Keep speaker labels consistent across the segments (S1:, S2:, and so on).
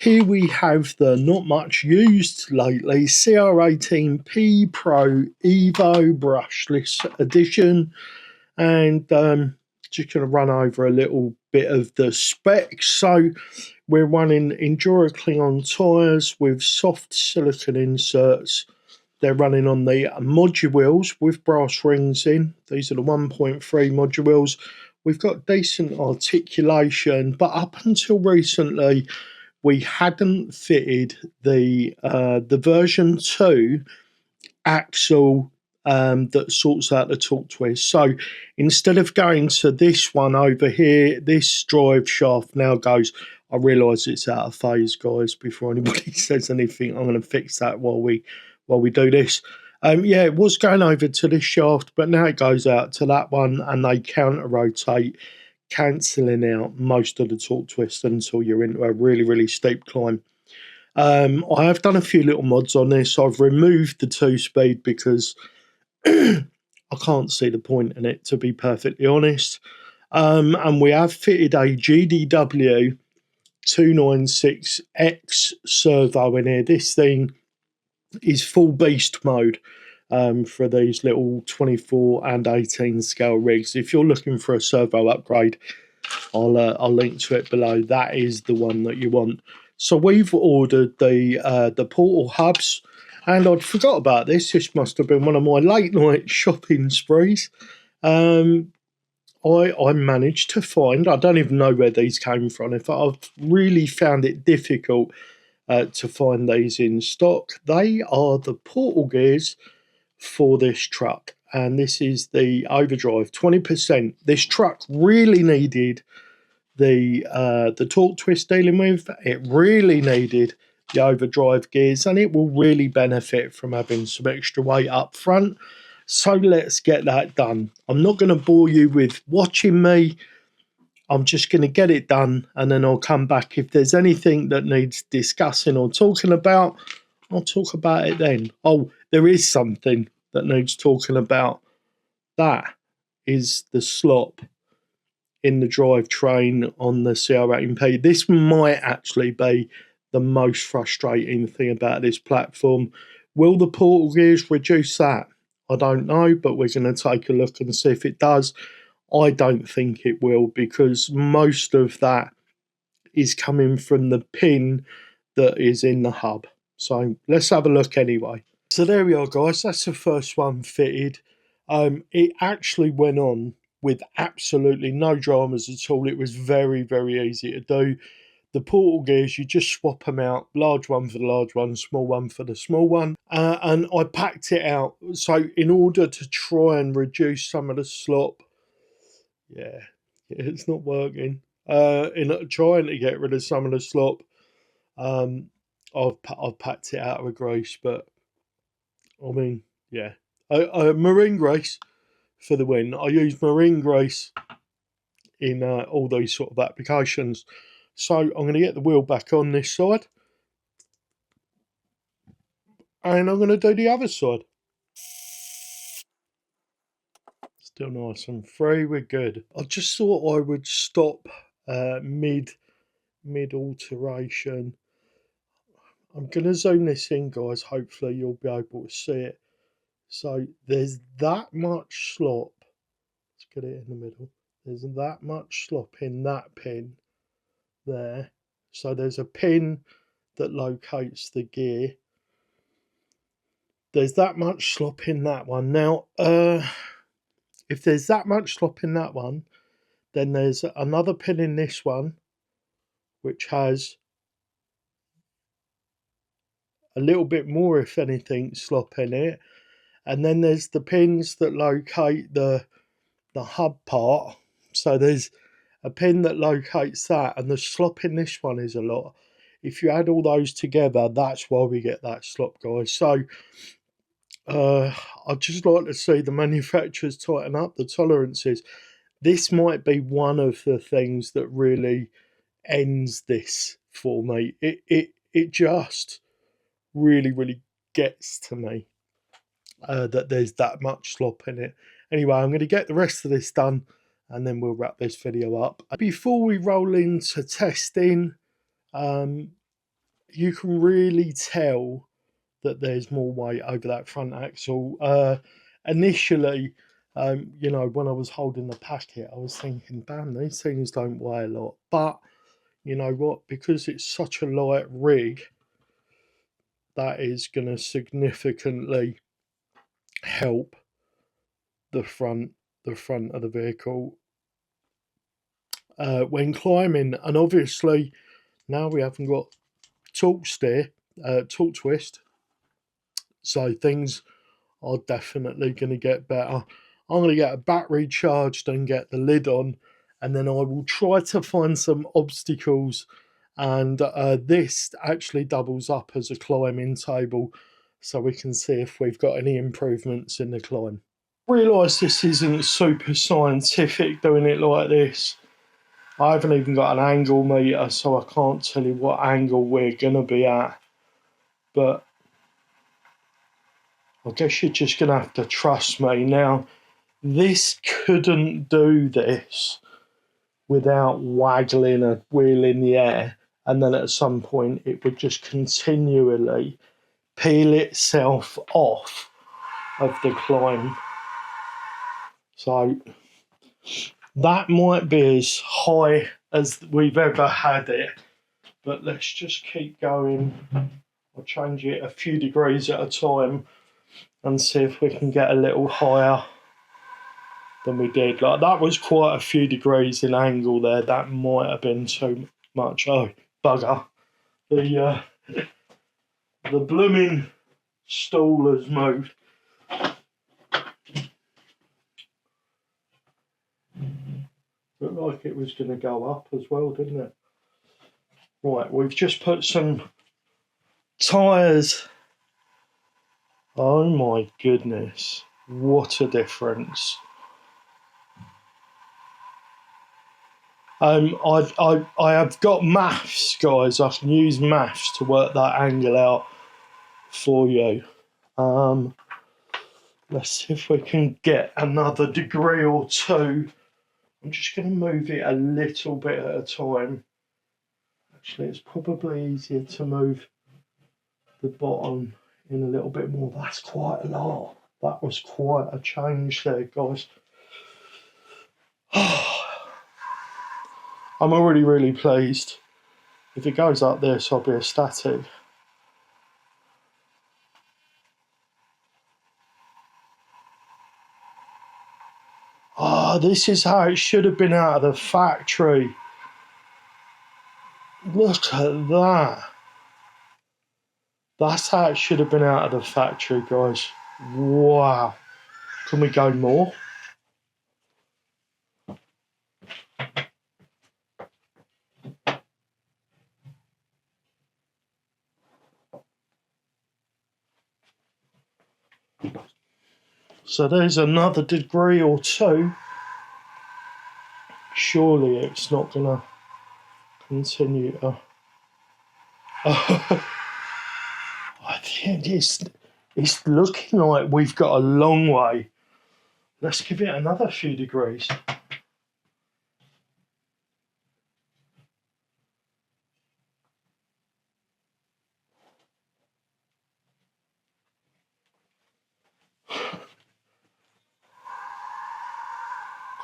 S1: Here we have the not much used lately CR18P Pro Evo brushless edition, and just going to run over a little bit of the specs. So we're running EnduraCleon tyres with soft silicone inserts. They're running on the module wheels with brass rings in. These are the 1.3 module wheels. We've got decent articulation, but up until recently we hadn't fitted the version 2 axle that sorts out the torque twist. So instead of going to this one over here, this drive shaft now goes. I realise it's out of phase, guys. Before anybody says anything, I'm going to fix that while we do this. Yeah, it was going over to this shaft, but now it goes out to that one, and they counter rotate, cancelling out most of the torque twist until you're into a really steep climb. I have done a few little mods on this. I've removed the 2-speed because I can't see the point in it, to be perfectly honest. And we have fitted a GDW 296X servo in here. This thing is full beast mode for these little 24 and 18 scale rigs. If you're looking for a servo upgrade, I'll link to it below. That is the one that you want. So we've ordered the portal hubs, and I'd forgot about this. This must have been one of my late night shopping sprees. I managed to find, I don't even know where these came from. If I've really found it difficult to find these in stock. They are the portal gears for this truck, and this is the overdrive 20%. This truck really needed the torque twist dealing with. It really needed the overdrive gears, and it will really benefit from having some extra weight up front. So let's get that done. I'm not going to bore you with watching me. I'm just going to get it done, and then I'll come back. If there's anything that needs discussing or talking about, I'll talk about it then. Oh, there is something that needs talking about. That is the slop in the drivetrain on the CR18P. This might actually be the most frustrating thing about this platform. Will the portal gears reduce that? I don't know, but we're going to take a look and see if it does. I don't think it will, because most of that is coming from the pin that is in the hub. So let's have a look anyway. So there we are, guys. That's the first one fitted. It actually went on with absolutely no dramas at all. It was very easy to do. The portal gears, you just swap them out. Large one for the large one, small one for the small one. And I packed it out. So in order to try and reduce some of the slop, yeah, it's not working. In trying to get rid of some of the slop, I've packed it out with grease, but I mean, yeah, marine grease for the win. I use marine grease in all these sort of applications. So I'm going to get the wheel back on this side, and I'm going to do the other side. Still nice and free, we're good. I just thought I would stop mid alteration. I'm going to zoom this in, guys. Hopefully you'll be able to see it. So there's that much slop. Let's get it in the middle. There's that much slop in that pin there. So there's a pin that locates the gear. There's that much slop in that one. Now, if there's that much slop in that one, then there's another pin in this one, which has a little bit more, if anything, slop in it. And then there's the pins that locate the hub part. So there's a pin that locates that, and the slop in this one is a lot. If you add all those together, that's why we get that slop, guys. So I'd just like to see the manufacturers tighten up the tolerances. This might be one of the things that really ends this for me. It just really gets to me that there's that much slop in it. Anyway, I'm going to get the rest of this done, and then we'll wrap this video up. Before we roll into testing, you can really tell that there's more weight over that front axle. Initially, you know, when I was holding the packet, I was thinking, damn, these things don't weigh a lot. But you know what? Because it's such a light rig, that is going to significantly help the front of the vehicle when climbing. And obviously, now we haven't got torque twist, so things are definitely going to get better. I'm going to get a battery charged and get the lid on, and then I will try to find some obstacles. And this actually doubles up as a climbing table, so we can see if we've got any improvements in the climb. Realise this isn't super scientific doing it like this. I haven't even got an angle meter, so I can't tell you what angle we're going to be at. But I guess you're just going to have to trust me. Now, this couldn't do this without waggling a wheel in the air, and then at some point it would just continually peel itself off of the climb. So that might be as high as we've ever had it, but let's just keep going. I'll change it a few degrees at a time and see if we can get a little higher than we did. Like, that was quite a few degrees in angle there. That might have been too much. Oh, bugger. The blooming stool has moved. Looked like it was going to go up as well, didn't it? Right, we've just put some tyres. Oh my goodness, what a difference. I have got maths, guys. I can use maths to work that angle out for you. Let's see if we can get another degree or two. I'm just going to move it a little bit at a time. Actually, it's probably easier to move the bottom in a little bit more. That's quite a lot. That was quite a change there, guys. I'm already really pleased. If it goes up this, I'll be ecstatic. Oh, this is how it should have been out of the factory. Look at that. That's how it should have been out of the factory, guys. Wow. Can we go more? So there's another degree or two. Surely it's not going to continue to... I think it's looking like we've got a long way. Let's give it another few degrees.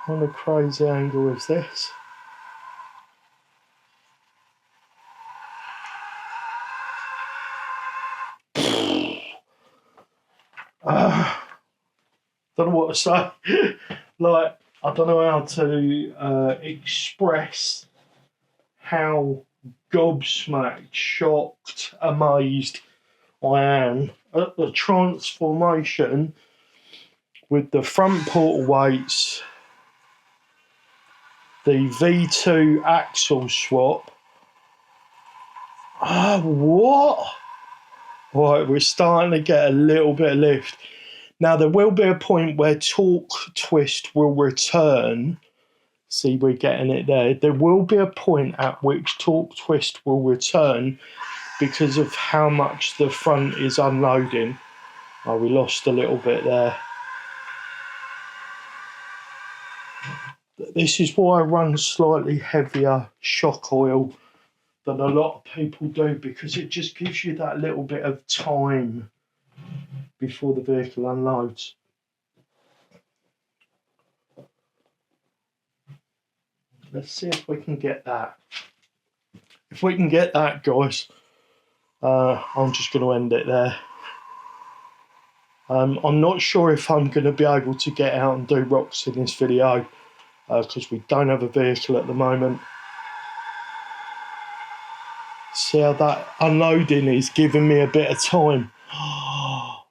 S1: What kind of crazy angle is this? Don't know what to say. Like, I don't know how to express how gobsmacked, shocked, amazed I am at the transformation with the front portal weights, the V2 axle swap. Ah, what? Right, we're starting to get a little bit of lift. Now, there will be a point where torque twist will return. See, we're getting it there. There will be a point at which torque twist will return because of how much the front is unloading. Oh, we lost a little bit there. This is why I run slightly heavier shock oil than a lot of people do, because it just gives you that little bit of time before the vehicle unloads. Let's see if we can get that. If we can get that, guys, I'm just going to end it there. I'm not sure if I'm going to be able to get out and do rocks in this video, because we don't have a vehicle at the moment. See how that unloading is giving me a bit of time. Oh,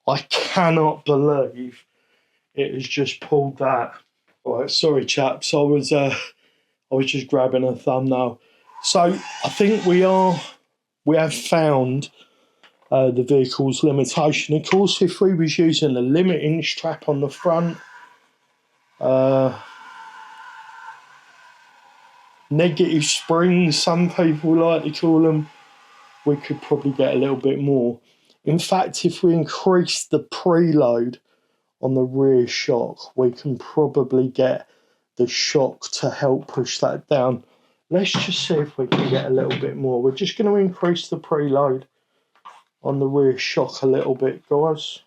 S1: I cannot believe it has just pulled that. Right, sorry chaps, I was just grabbing a thumbnail. So I think we have found the vehicle's limitation. Of course, if we was using a limiting strap on the front, negative springs, some people like to call them, we could probably get a little bit more. In fact, if we increase the preload on the rear shock, we can probably get the shock to help push that down. Let's just see if we can get a little bit more. We're just going to increase the preload on the rear shock a little bit, guys.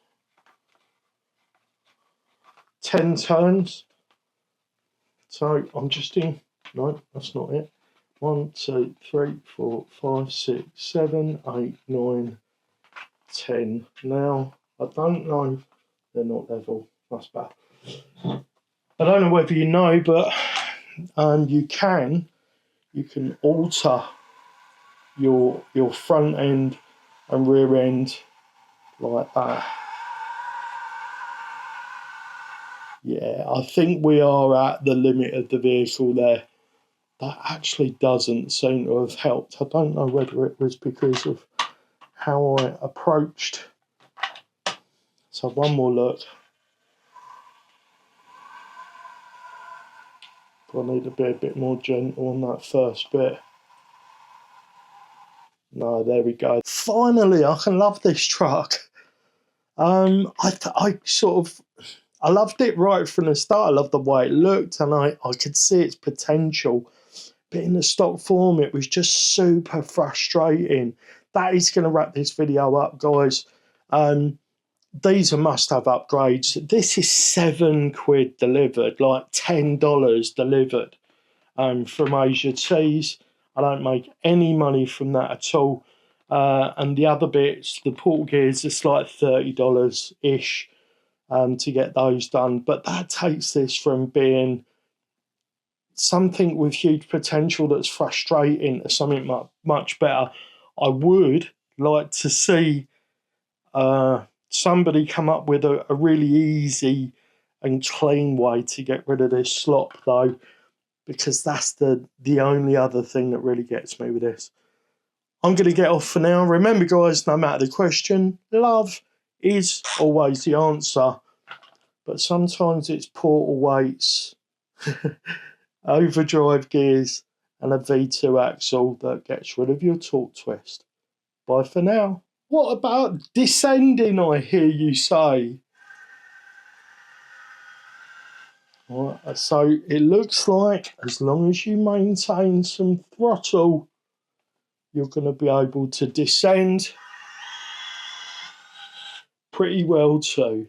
S1: 10 turns. So I'm just in. No, that's not it. 1, 2, 3, 4, 5, 6, 7, 8, 9, 10. Now, I don't know. They're not level. That's bad. I don't know whether you know, but you can alter your front end and rear end like that. Yeah, I think we are at the limit of the vehicle there. That actually doesn't seem to have helped. I don't know whether it was because of how I approached. So one more look. I need to be a bit more gentle on that first bit. No, there we go. Finally, I can love this truck. I loved it right from the start. I loved the way it looked, and I could see its potential. But in the stock form, it was just super frustrating. That is going to wrap this video up, guys. These are must-have upgrades. This is £7 delivered, like $10 delivered from Asia Tees. I don't make any money from that at all. And the other bits, the portal gears, it's like $30-ish to get those done. But that takes this from being something with huge potential that's frustrating to something much better. I would like to see somebody come up with a really easy and clean way to get rid of this slop, though, because that's the only other thing that really gets me with this. I'm going to get off for now. Remember, guys, no matter the question, love is always the answer. But sometimes it's portal weights, overdrive gears, and a V2 axle that gets rid of your torque twist. Bye for now. What about descending, I hear you say? Right, so it looks like as long as you maintain some throttle, you're going to be able to descend pretty well too.